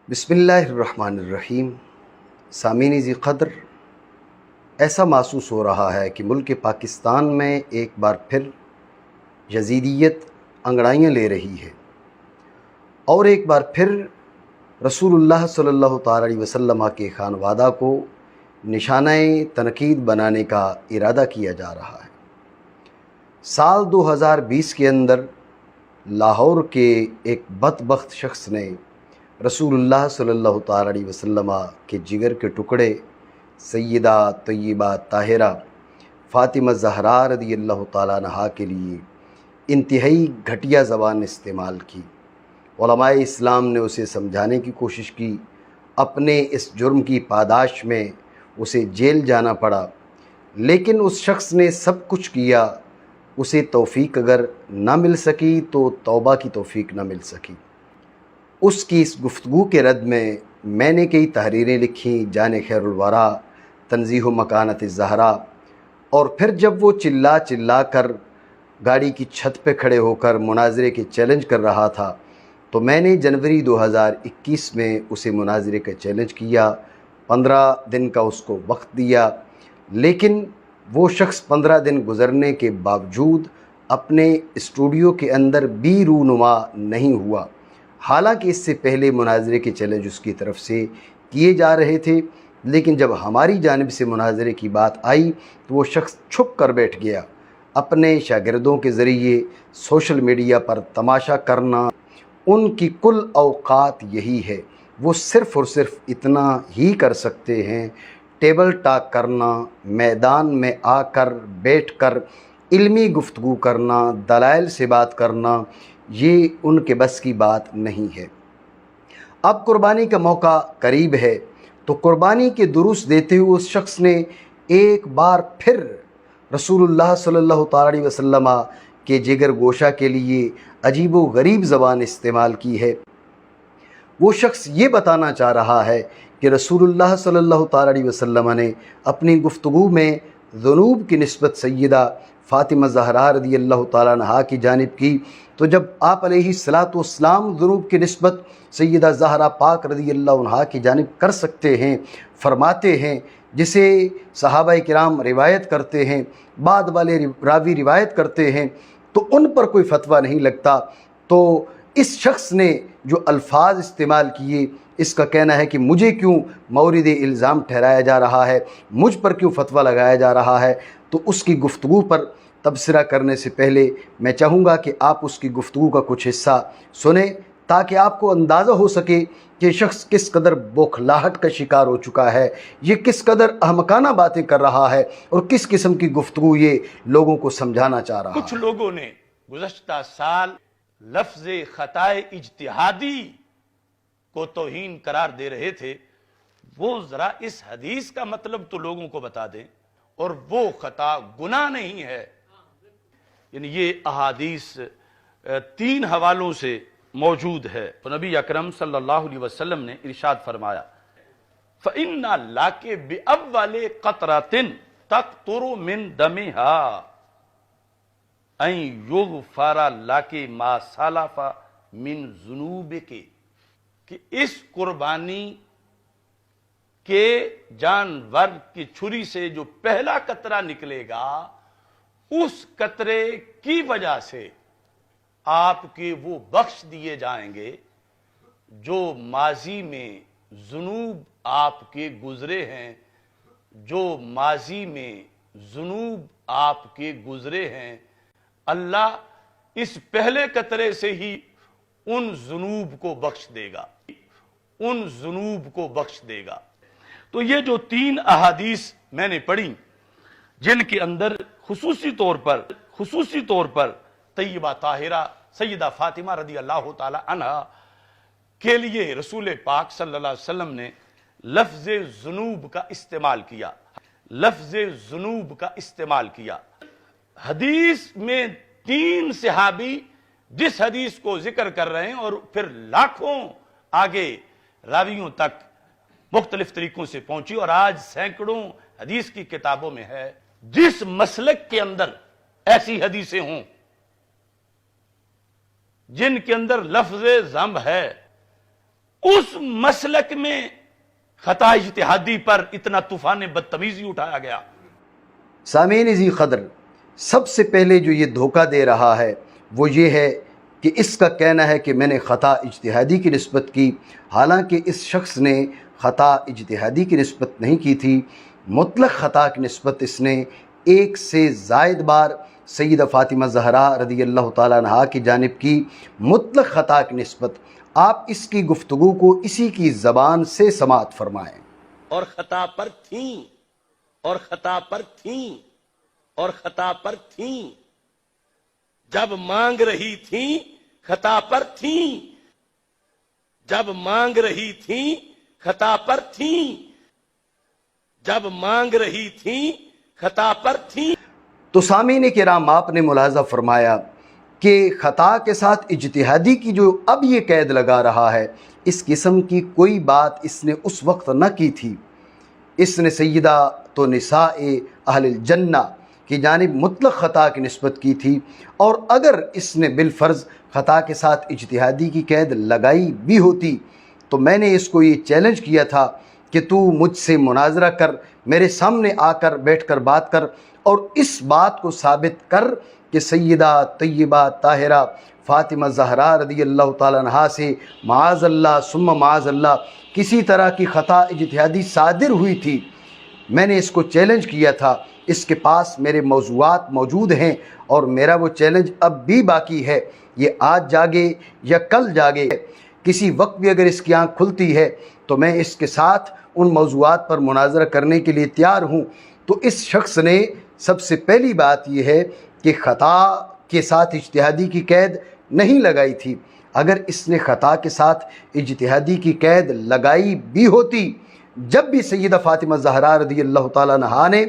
بسم اللہ الرحمن الرحیم۔ سامعین ذی قدر، ایسا محسوس ہو رہا ہے کہ ملک پاکستان میں ایک بار پھر یزیدیت انگڑائیاں لے رہی ہے اور ایک بار پھر رسول اللہ صلی اللہ تعالی علیہ وسلم کے خانوادہ کو نشانہ تنقید بنانے کا ارادہ کیا جا رہا ہے۔ سال 2020 کے اندر لاہور کے ایک بدبخت شخص نے رسول اللہ صلی اللہ تعالی علیہ وسلم کے جگر کے ٹکڑے سیدہ طیبہ طاہرہ فاطمہ زہرا رضی اللہ تعالیٰ عنہا کے لیے انتہائی گھٹیا زبان استعمال کی۔ علماء اسلام نے اسے سمجھانے کی کوشش کی، اپنے اس جرم کی پاداش میں اسے جیل جانا پڑا، لیکن اس شخص نے سب کچھ کیا، اسے توفیق اگر نہ مل سکی تو توبہ کی توفیق نہ مل سکی۔ اس کی اس گفتگو کے رد میں نے کئی تحریریں لکھیں، جان خیر الورا، تنزیہ و مکانت الزہرا، اور پھر جب وہ چلا کر گاڑی کی چھت پہ کھڑے ہو کر مناظرے کے چیلنج کر رہا تھا تو میں نے جنوری 2021 میں اسے مناظرے کا چیلنج کیا، 15 دن کا اس کو وقت دیا، لیکن وہ شخص 15 دن گزرنے کے باوجود اپنے اسٹوڈیو کے اندر بھی رونما نہیں ہوا، حالانکہ اس سے پہلے مناظرے کے چیلنج اس کی طرف سے کیے جا رہے تھے، لیکن جب ہماری جانب سے مناظرے کی بات آئی تو وہ شخص چھپ کر بیٹھ گیا۔ اپنے شاگردوں کے ذریعے سوشل میڈیا پر تماشا کرنا ان کی کل اوقات یہی ہے، وہ صرف اور صرف اتنا ہی کر سکتے ہیں، ٹیبل ٹاک کرنا، میدان میں آ کر بیٹھ کر علمی گفتگو کرنا، دلائل سے بات کرنا، یہ ان کے بس کی بات نہیں ہے۔ اب قربانی کا موقع قریب ہے تو قربانی کے دروس دیتے ہوئے اس شخص نے ایک بار پھر رسول اللہ صلی اللہ تعالی علیہ وسلم کے جگر گوشہ کے لیے عجیب و غریب زبان استعمال کی ہے۔ وہ شخص یہ بتانا چاہ رہا ہے کہ رسول اللہ صلی اللہ تعالی علیہ وسلم نے اپنی گفتگو میں ذنوب کی نسبت سیدہ فاطمہ زہرا رضی اللہ تعالیٰ عنہا کی جانب کی، تو جب آپ علیہ الصلاۃ والسلام ذنوب کی نسبت سیدہ زہرا پاک رضی اللہ عنہا کی جانب کر سکتے ہیں، فرماتے ہیں، جسے صحابہ کرام روایت کرتے ہیں، بعد والے راوی روایت کرتے ہیں، تو ان پر کوئی فتویٰ نہیں لگتا، تو اس شخص نے جو الفاظ استعمال کیے، اس کا کہنا ہے کہ مجھے کیوں مورد الزام ٹھہرایا جا رہا ہے، مجھ پر کیوں فتویٰ لگایا جا رہا ہے۔ تو اس کی گفتگو پر تبصرہ کرنے سے پہلے میں چاہوں گا کہ آپ اس کی گفتگو کا کچھ حصہ سنیں تاکہ آپ کو اندازہ ہو سکے کہ شخص کس قدر بوکھلاہٹ کا شکار ہو چکا ہے، یہ کس قدر احمقانہ باتیں کر رہا ہے اور کس قسم کی گفتگو یہ لوگوں کو سمجھانا چاہ رہا ہے۔ کچھ لوگوں نے گزشتہ سال لفظ خطائے اجتہادی کو توہین قرار دے رہے تھے، وہ ذرا اس حدیث کا مطلب تو لوگوں کو بتا دیں، اور وہ خطا گناہ نہیں ہے۔ یعنی یہ احادیث 3 حوالوں سے موجود ہے۔ تو نبی اکرم صلی اللہ علیہ وسلم نے ارشاد فرمایا فَإِنَّ لَاكِ بِأَوَّلِ قَطْرَةٍ تَقْطُرُ مِن دَمِهَا أَن يُغْفَرَ لَكِ مَا سَلَفَ مِن ذُنُوبِكِ، کہ اس قربانی کہ جانور کی چھری سے جو پہلا قطرہ نکلے گا، اس قطرے کی وجہ سے آپ کے وہ بخش دیے جائیں گے جو ماضی میں ذنوب آپ کے گزرے ہیں، جو ماضی میں ذنوب آپ کے گزرے ہیں۔ اللہ اس پہلے قطرے سے ہی ان ذنوب کو بخش دے گا، ان ذنوب کو بخش دے گا۔ تو یہ جو 3 احادیث میں نے پڑھی، جن کے اندر خصوصی طور پر طیبہ طاہرہ سیدہ فاطمہ رضی اللہ تعالی عنہا کے لیے رسول پاک صلی اللہ علیہ وسلم نے لفظ ذنوب کا استعمال کیا۔ حدیث میں 3 صحابی جس حدیث کو ذکر کر رہے ہیں اور پھر لاکھوں آگے راویوں تک مختلف طریقوں سے پہنچی، اور آج سینکڑوں حدیث کی کتابوں میں ہے۔ جس مسلک کے اندر ایسی حدیثیں ہوں جن کے اندر لفظ ذم ہے، اس مسلک میں خطا اجتہادی پر اتنا طوفان بدتمیزی اٹھایا گیا۔ سامعین ذی قدر، سب سے پہلے جو یہ دھوکہ دے رہا ہے وہ یہ ہے کہ اس کا کہنا ہے کہ میں نے خطا اجتہادی کی نسبت کی، حالانکہ اس شخص نے خطا اجتہادی کی نسبت نہیں کی تھی، مطلق خطا کی نسبت اس نے ایک سے زائد بار سیدہ فاطمہ زہرا رضی اللہ تعالیٰ عنہا کی جانب کی مطلق خطا کی نسبت۔ آپ اس کی گفتگو کو اسی کی زبان سے سماعت فرمائیں۔ اور خطا پر تھیں، اور خطا پر تھیں، اور خطا پر تھیں، جب مانگ رہی تھیں خطا پر تھیں، جب مانگ رہی تھیں خطا پر تھیں، جب مانگ رہی تھیں خطا پر تھیں۔ تو سامعین کرام، آپ نے ملاحظہ فرمایا کہ خطا کے ساتھ اجتہادی کی جو اب یہ قید لگا رہا ہے، اس قسم کی کوئی بات اس نے اس وقت نہ کی تھی۔ اس نے سیدہ تو نساء اہل الجنہ کی جانب مطلق خطا کی نسبت کی تھی، اور اگر اس نے بالفرض خطا کے ساتھ اجتہادی کی قید لگائی بھی ہوتی تو میں نے اس کو یہ چیلنج کیا تھا کہ تو مجھ سے مناظرہ کر، میرے سامنے آ کر بیٹھ کر بات کر، اور اس بات کو ثابت کر کہ سیدہ طیبہ طاہرہ فاطمہ زہرا رضی اللہ تعالیٰ عنہا سے معاذ اللہ ثم معاذ اللہ کسی طرح کی خطا اجتہادی صادر ہوئی تھی۔ میں نے اس کو چیلنج کیا تھا، اس کے پاس میرے موضوعات موجود ہیں، اور میرا وہ چیلنج اب بھی باقی ہے۔ یہ آج جاگے یا کل جاگے، کسی وقت بھی اگر اس کی آنکھ کھلتی ہے تو میں اس کے ساتھ ان موضوعات پر مناظرہ کرنے کے لیے تیار ہوں۔ تو اس شخص نے سب سے پہلی بات یہ ہے کہ خطا کے ساتھ اجتہادی کی قید نہیں لگائی تھی۔ اگر اس نے خطا کے ساتھ اجتہادی کی قید لگائی بھی ہوتی، جب بھی سیدہ فاطمہ زہرا رضی اللہ تعالیٰ عنہا نے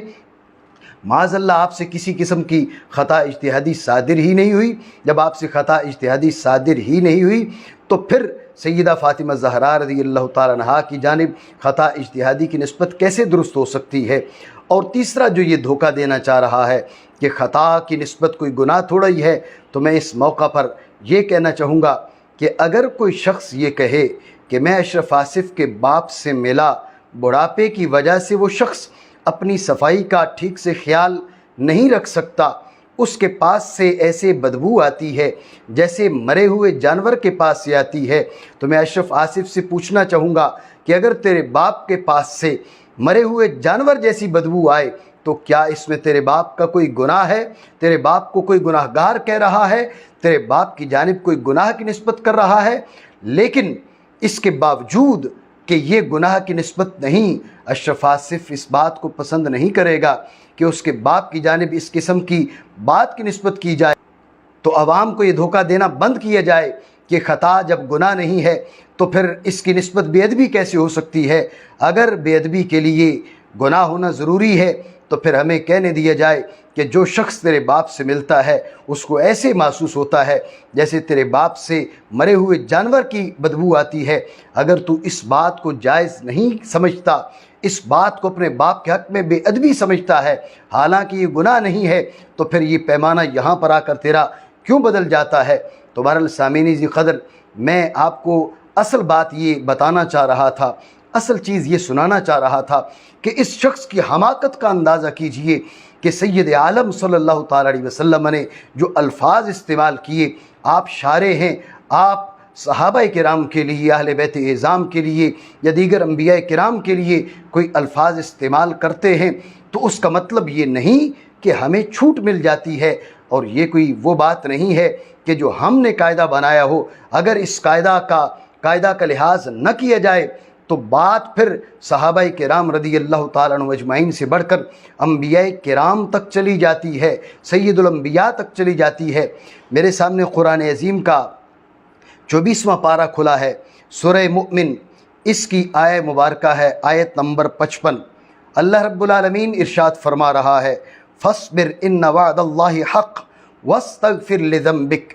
معاذ اللہ آپ سے کسی قسم کی خطا اجتہادی صادر ہی نہیں ہوئی، جب آپ سے خطا اجتہادی صادر ہی نہیں ہوئی تو پھر سیدہ فاطمہ زہرا رضی اللہ تعالیٰ عنہا کی جانب خطا اجتہادی کی نسبت کیسے درست ہو سکتی ہے؟ اور تیسرا جو یہ دھوکہ دینا چاہ رہا ہے کہ خطا کی نسبت کوئی گناہ تھوڑا ہی ہے، تو میں اس موقع پر یہ کہنا چاہوں گا کہ اگر کوئی شخص یہ کہے کہ میں اشرف آصف کے باپ سے ملا، بڑھاپے کی وجہ سے وہ شخص اپنی صفائی کا ٹھیک سے خیال نہیں رکھ سکتا، اس کے پاس سے ایسے بدبو آتی ہے جیسے مرے ہوئے جانور کے پاس سے آتی ہے، تو میں اشرف آصف سے پوچھنا چاہوں گا کہ اگر تیرے باپ کے پاس سے مرے ہوئے جانور جیسی بدبو آئے تو کیا اس میں تیرے باپ کا کوئی گناہ ہے؟ تیرے باپ کو کوئی گناہ گار کہہ رہا ہے؟ تیرے باپ کی جانب کوئی گناہ کی نسبت کر رہا ہے؟ لیکن اس کے باوجود کہ یہ گناہ کی نسبت نہیں، اشرف آصف اس بات کو پسند نہیں کرے گا کہ اس کے باپ کی جانب اس قسم کی بات کی نسبت کی جائے، تو عوام کو یہ دھوکہ دینا بند کیا جائے کہ خطا جب گناہ نہیں ہے تو پھر اس کی نسبت بے ادبی کیسے ہو سکتی ہے؟ اگر بے ادبی کے لیے گناہ ہونا ضروری ہے تو پھر ہمیں کہنے دیا جائے کہ جو شخص تیرے باپ سے ملتا ہے اس کو ایسے محسوس ہوتا ہے جیسے تیرے باپ سے مرے ہوئے جانور کی بدبو آتی ہے۔ اگر تو اس بات کو جائز نہیں سمجھتا، اس بات کو اپنے باپ کے حق میں بے ادبی سمجھتا ہے، حالانکہ یہ گناہ نہیں ہے، تو پھر یہ پیمانہ یہاں پر آ کر تیرا کیوں بدل جاتا ہے؟ تو بہرحال سامعین ذی قدر، میں آپ کو اصل بات یہ بتانا چاہ رہا تھا، اصل چیز یہ سنانا چاہ رہا تھا کہ اس شخص کی حماقت کا اندازہ کیجئے کہ سید عالم صلی اللہ تعالیٰ علیہ وسلم نے جو الفاظ استعمال کیے، آپ شارع ہیں، آپ صحابہ کرام کے لیے، اہل بیت اعظام کے لیے یا دیگر انبیاء کرام کے لیے کوئی الفاظ استعمال کرتے ہیں تو اس کا مطلب یہ نہیں کہ ہمیں چھوٹ مل جاتی ہے، اور یہ کوئی وہ بات نہیں ہے کہ جو ہم نے قاعدہ بنایا ہو، اگر اس قاعدہ کا لحاظ نہ کیا جائے تو بات پھر صحابہ کرام رضی اللہ تعالیٰ عنہ اجمعین سے بڑھ کر انبیاء کرام تک چلی جاتی ہے، سید الانبیاء تک چلی جاتی ہے۔ میرے سامنے قرآن عظیم کا 24واں پارہ کھلا ہے، سورہ مؤمن، اس کی آیہ مبارکہ ہے آیت نمبر 55۔ اللہ رب العالمین ارشاد فرما رہا ہے، فاصبر ان وعد اللہ حق واستغفر لذنبک۔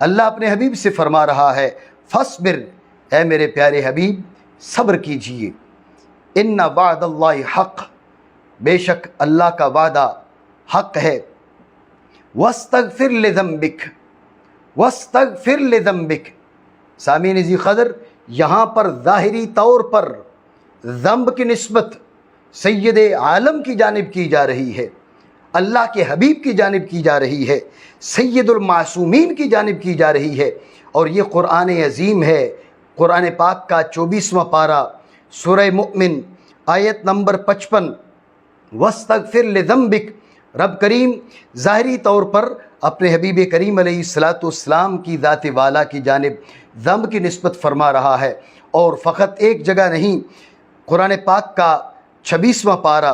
اللہ اپنے حبیب سے فرما رہا ہے، فاصبر، اے میرے پیارے حبیب صبر کیجئے، ان وعد اللہ حق، بے شک اللہ کا وعدہ حق ہے، واستغفر لذنبک، واستغفر لذنبک۔ سامعین ذی قدر، یہاں پر ظاہری طور پر ذنب کی نسبت سید عالم کی جانب کی جا رہی ہے، اللہ کے حبیب کی جانب کی جا رہی ہے، سید المعصومین کی جانب کی جا رہی ہے، اور یہ قرآن عظیم ہے۔ قرآن پاک کا 24واں پارہ سورہ مؤمن آیت نمبر 55، وَاسْتَغْفِرْ لِذَنْبِكَ، رب کریم ظاہری طور پر اپنے حبیب کریم علیہ السلام کی ذات والا کی جانب ذنب کی نسبت فرما رہا ہے، اور فقط ایک جگہ نہیں، قرآن پاک کا 26واں پارہ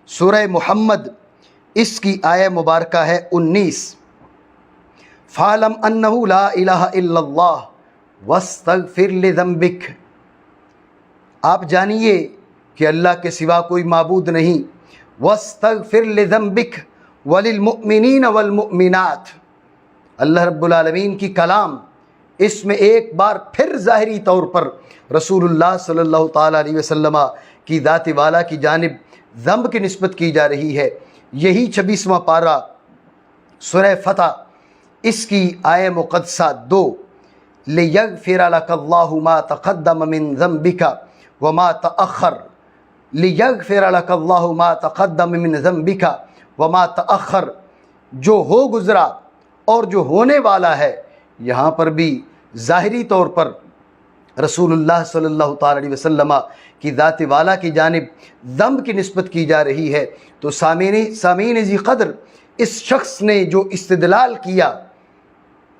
سورہ محمد، اس کی آیہ مبارکہ ہے 19، فَعْلَمْ أَنَّهُ لَا إِلَهَ إِلَّا اللَّهُ وَاسْتَغْفِرْ لِذَنْبِكَ، آپ جانیے کہ اللہ کے سوا کوئی معبود نہیں، وَاسْتَغْفِرْ لِذَنْبِكَ وَلِلْمُؤْمِنِينَ وَالْمُؤْمِنَاتِ، اللہ رب العالمین کی کلام اس میں ایک بار پھر ظاہری طور پر رسول اللہ صلی اللہ تعالیٰ علیہ وسلم کی ذات والا کی جانب ذنب کی نسبت کی جا رہی ہے۔ یہی 26واں پارہ سورہ فتح، اس کی آیہ مقدسہ 2، لِيَغْفِرَ لَكَ اللَّهُ مَا تَقَدَّمَ مِن ذَنْبِكَ وَمَا تَأَخَّرَ، لِيَغْفِرَ لَكَ اللَّهُ مَا تَقَدَّمَ مِن ذَنْبِكَ وَمَا تَأَخَّرَ، جو ہو گزرا اور جو ہونے والا ہے۔ یہاں پر بھی ظاہری طور پر رسول اللہ صلی اللہ تعالیٰ علیہ وسلم کی ذات والا کی جانب ذنب کی نسبت کی جا رہی ہے۔ تو سامعین ذی قدر، اس شخص نے جو استدلال کیا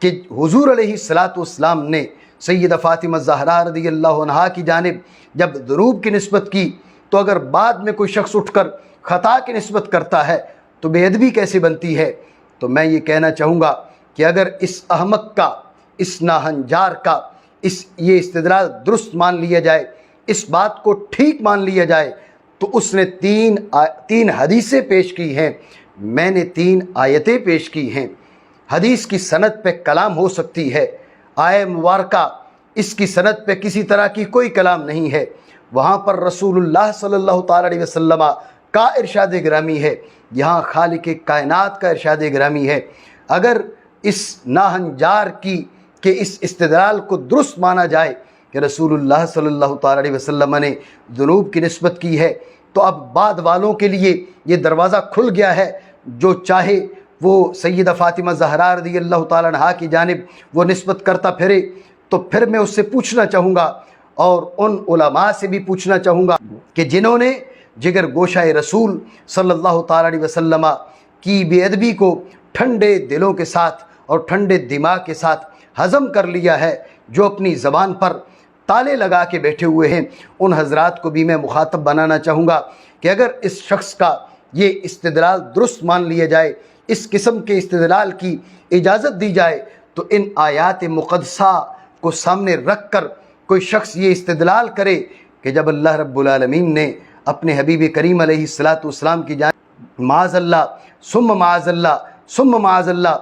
کہ حضور علیہ السلام نے سیدہ فاطمہ زہرا رضی اللہ عنہا کی جانب جب ذنوب کی نسبت کی، تو اگر بعد میں کوئی شخص اٹھ کر خطا کی نسبت کرتا ہے تو بے ادبی کیسے بنتی ہے؟ تو میں یہ کہنا چاہوں گا کہ اگر اس احمق کا، اس ناہنجار کا یہ استدلال درست مان لیا جائے، اس بات کو ٹھیک مان لیا جائے، تو اس نے تین حدیثیں پیش کی ہیں، میں نے 3 آیتیں پیش کی ہیں۔ حدیث کی سند پہ کلام ہو سکتی ہے، آیہ مبارکہ اس کی سند پہ کسی طرح کی کوئی کلام نہیں ہے، وہاں پر رسول اللہ صلی اللہ تعالیٰ علیہ وسلم کا ارشاد گرامی ہے، یہاں خالق کائنات کا ارشاد گرامی ہے۔ اگر اس ناہنجار کی کہ اس استدلال کو درست مانا جائے کہ رسول اللہ صلی اللہ تعالیٰ علیہ وسلم نے ذنوب کی نسبت کی ہے، تو اب بعد والوں کے لیے یہ دروازہ کھل گیا ہے، جو چاہے وہ سیدہ فاطمہ زہرا رضی اللہ تعالیٰ عنہا کی جانب وہ نسبت کرتا پھرے۔ تو پھر میں اس سے پوچھنا چاہوں گا، اور ان علماء سے بھی پوچھنا چاہوں گا کہ جنہوں نے جگر گوشہ رسول صلی اللہ تعالیٰ علیہ وسلم کی بے ادبی کو ٹھنڈے دلوں کے ساتھ اور ٹھنڈے دماغ کے ساتھ ہضم کر لیا ہے، جو اپنی زبان پر تالے لگا کے بیٹھے ہوئے ہیں، ان حضرات کو بھی میں مخاطب بنانا چاہوں گا کہ اگر اس شخص کا یہ استدلال درست مان لیا جائے، اس قسم کے استدلال کی اجازت دی جائے، تو ان آیات مقدسہ کو سامنے رکھ کر کوئی شخص یہ استدلال کرے کہ جب اللہ رب العالمین نے اپنے حبیب کریم علیہ السلام کی جانب معاذ اللہ ثم معاذ اللہ ثم معاذ اللہ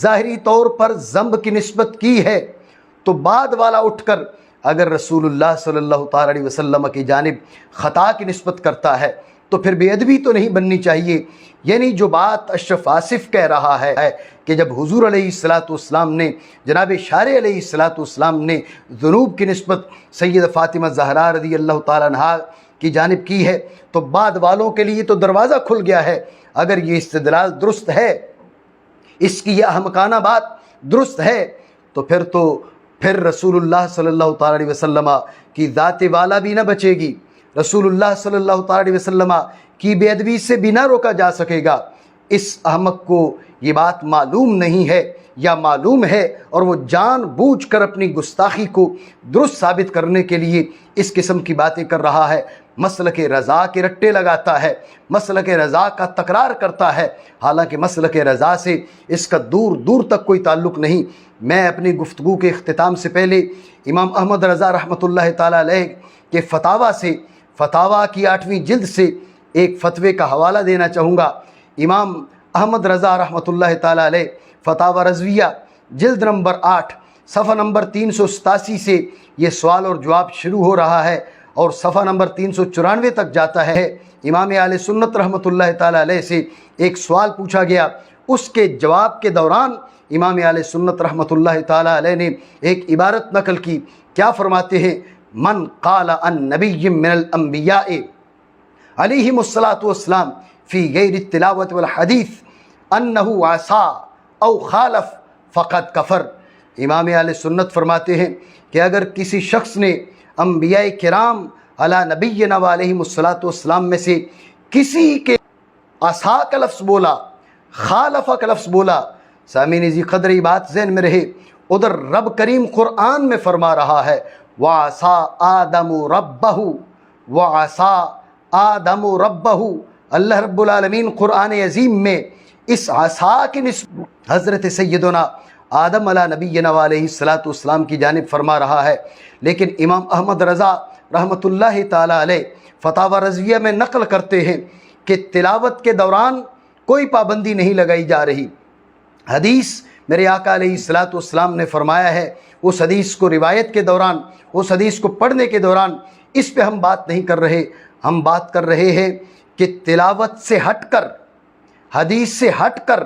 ظاہری طور پر ذنب کی نسبت کی ہے، تو بعد والا اٹھ کر اگر رسول اللہ صلی اللہ تعالیٰ علیہ وسلم کی جانب خطا کی نسبت کرتا ہے تو پھر بے ادبی تو نہیں بننی چاہیے۔ یعنی جو بات اشرف آصف کہہ رہا ہے کہ جب حضور علیہ السلام نے، جناب شارع علیہ السلام نے ذنوب کی نسبت سید فاطمہ زہرا رضی اللہ تعالیٰ عنہا کی جانب کی ہے، تو بعد والوں کے لیے تو دروازہ کھل گیا ہے۔ اگر یہ استدلال درست ہے، اس کی یہ احمقانہ بات درست ہے، تو پھر رسول اللہ صلی اللہ تعالیٰ علیہ وسلم کی ذات والا بھی نہ بچے گی، رسول اللہ صلی اللہ تعالیٰ علیہ وسلم کی بے ادبی سے بھی نہ روکا جا سکے گا۔ اس احمق کو یہ بات معلوم نہیں ہے یا معلوم ہے، اور وہ جان بوجھ کر اپنی گستاخی کو درست ثابت کرنے کے لیے اس قسم کی باتیں کر رہا ہے، مسلک رضا کے رٹے لگاتا ہے، مسلک رضا کا تکرار کرتا ہے، حالانکہ مسلک رضا سے اس کا دور دور تک کوئی تعلق نہیں۔ میں اپنی گفتگو کے اختتام سے پہلے امام احمد رضا رحمۃ اللہ تعالیٰ علیہ کے فتاویٰ کی 8ویں جلد سے ایک فتوے کا حوالہ دینا چاہوں گا۔ امام احمد رضا رحمۃ اللہ تعالیٰ علیہ فتاویٰ رضویہ جلد نمبر 8 صفحہ نمبر 387 سے یہ سوال اور جواب شروع ہو رہا ہے، اور صفحہ نمبر 394 تک جاتا ہے۔ امام اہل سنت رحمۃ اللہ تعالیٰ علیہ سے ایک سوال پوچھا گیا، اس کے جواب کے دوران امام اہل سنت رحمۃ اللہ تعالیٰ علیہ نے ایک عبارت نقل کی، کیا فرماتے ہیں؟ من قال عن نبی من الانبیاء علیہم الصلاۃ والسلام فی غیر التلاوت والحدیث انہ عصا او خالف فقد کفر۔ امام اہل سنت فرماتے ہیں کہ اگر کسی شخص نے انبیاء کرام علی نبینا علیہم الصلاۃ والسلام میں سے کسی کے عصا کا لفظ بولا، خالف کا لفظ بولا، سامعین ذی قدر یہ بات ذہن میں رہے، ادھر رب کریم قرآن میں فرما رہا ہے وَعَصَىٰ آدَمُ رَبَّهُ وَعَصَىٰ آدَمُ رَبَّهُ۔ اللہ رب العالمین قرآن عظیم میں اس عصا کی نسبت حضرت سیدنا آدم علیہ نبینا علیہ الصلاۃ والسلام کی جانب فرما رہا ہے، لیکن امام احمد رضا رحمۃ اللہ تعالی علیہ فتاوی رضویہ میں نقل کرتے ہیں کہ تلاوت کے دوران کوئی پابندی نہیں لگائی جا رہی۔ حدیث میرے آقا علیہ الصلاۃ والسلام نے فرمایا ہے، اس حدیث کو روایت کے دوران، اس حدیث کو پڑھنے کے دوران اس پہ ہم بات نہیں کر رہے، ہم بات کر رہے ہیں کہ تلاوت سے ہٹ کر، حدیث سے ہٹ کر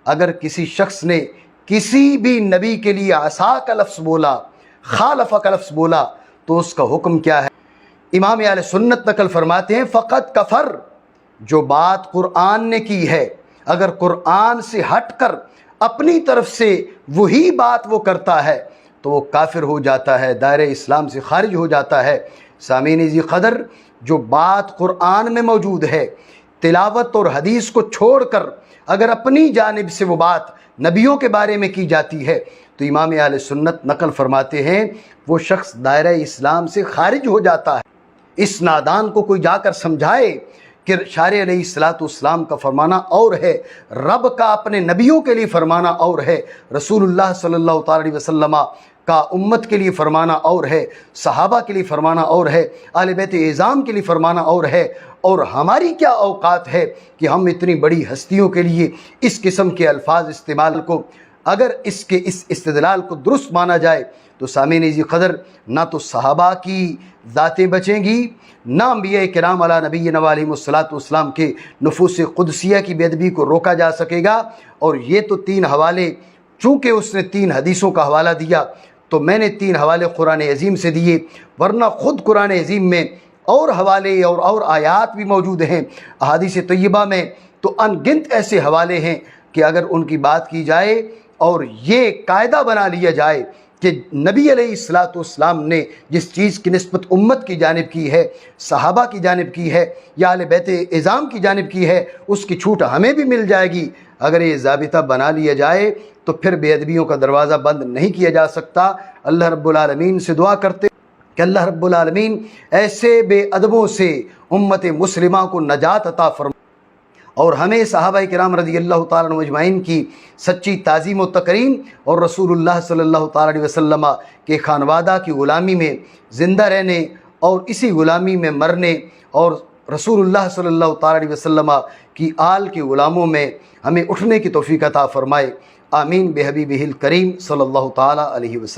اگر کسی شخص نے کسی بھی نبی کے لیے عصا کا لفظ بولا، خالف کا لفظ بولا، تو اس کا حکم کیا ہے؟ امام اہل سنت نقل فرماتے ہیں فقط کفر، جو بات قرآن نے کی ہے اگر قرآن سے ہٹ کر اپنی طرف سے وہی بات وہ کرتا ہے تو وہ کافر ہو جاتا ہے، دائرہ اسلام سے خارج ہو جاتا ہے۔ سامعین ذی قدر، جو بات قرآن میں موجود ہے، تلاوت اور حدیث کو چھوڑ کر اگر اپنی جانب سے وہ بات نبیوں کے بارے میں کی جاتی ہے تو امام اہل سنت نقل فرماتے ہیں وہ شخص دائرہ اسلام سے خارج ہو جاتا ہے۔ اس نادان کو کوئی جا کر سمجھائے کہ شارع علیہ الصلاۃ والسلام کا فرمانا اور ہے، رب کا اپنے نبیوں کے لیے فرمانا اور ہے، رسول اللہ صلی اللہ تعالی علیہ وسلم کا امت کے لیے فرمانا اور ہے، صحابہ کے لیے فرمانا اور ہے، اہل بیت اعظام کے لیے فرمانا اور ہے، اور ہماری کیا اوقات ہے کہ ہم اتنی بڑی ہستیوں کے لیے اس قسم کے الفاظ استعمال کو، اگر اس استدلال کو درست مانا جائے تو سامعین ذی قدر نہ تو صحابہ کی ذاتیں بچیں گی، نہ انبیاء کرام علی نبینا علیہم الصلاۃ والسلام کے نفوس قدسیہ کی بے ادبی کو روکا جا سکے گا۔ اور یہ تو 3 حوالے، چونکہ اس نے 3 حدیثوں کا حوالہ دیا تو میں نے 3 حوالے قرآن عظیم سے دیے، ورنہ خود قرآن عظیم میں اور حوالے اور آیات بھی موجود ہیں، احادیث طیبہ میں تو ان گنت ایسے حوالے ہیں کہ اگر ان کی بات کی جائے اور یہ قاعدہ بنا لیا جائے کہ نبی علیہ الصلاۃ والسلام نے جس چیز کی نسبت امت کی جانب کی ہے، صحابہ کی جانب کی ہے یا اہل بیت اعظام کی جانب کی ہے، اس کی چھوٹ ہمیں بھی مل جائے گی۔ اگر یہ ضابطہ بنا لیا جائے تو پھر بے ادبیوں کا دروازہ بند نہیں کیا جا سکتا۔ اللہ رب العالمین سے دعا کرتے کہ اللہ رب العالمین ایسے بے ادبوں سے امت مسلمہ کو نجات عطا فرمائے اور ہمیں صحابہ کرام رضی اللہ تعالیٰ عنہ اجمعین کی سچی تعظیم و تکریم اور رسول اللہ صلی اللہ تعالیٰ علیہ وسلم کے خانوادہ کی غلامی میں زندہ رہنے اور اسی غلامی میں مرنے اور رسول اللہ صلی اللہ تعالیٰ علیہ وسلم کی آل کے غلاموں میں ہمیں اٹھنے کی توفیق عطا فرمائے۔ آمین بحبیبہ الکریم صلی اللہ تعالیٰ علیہ وسلم۔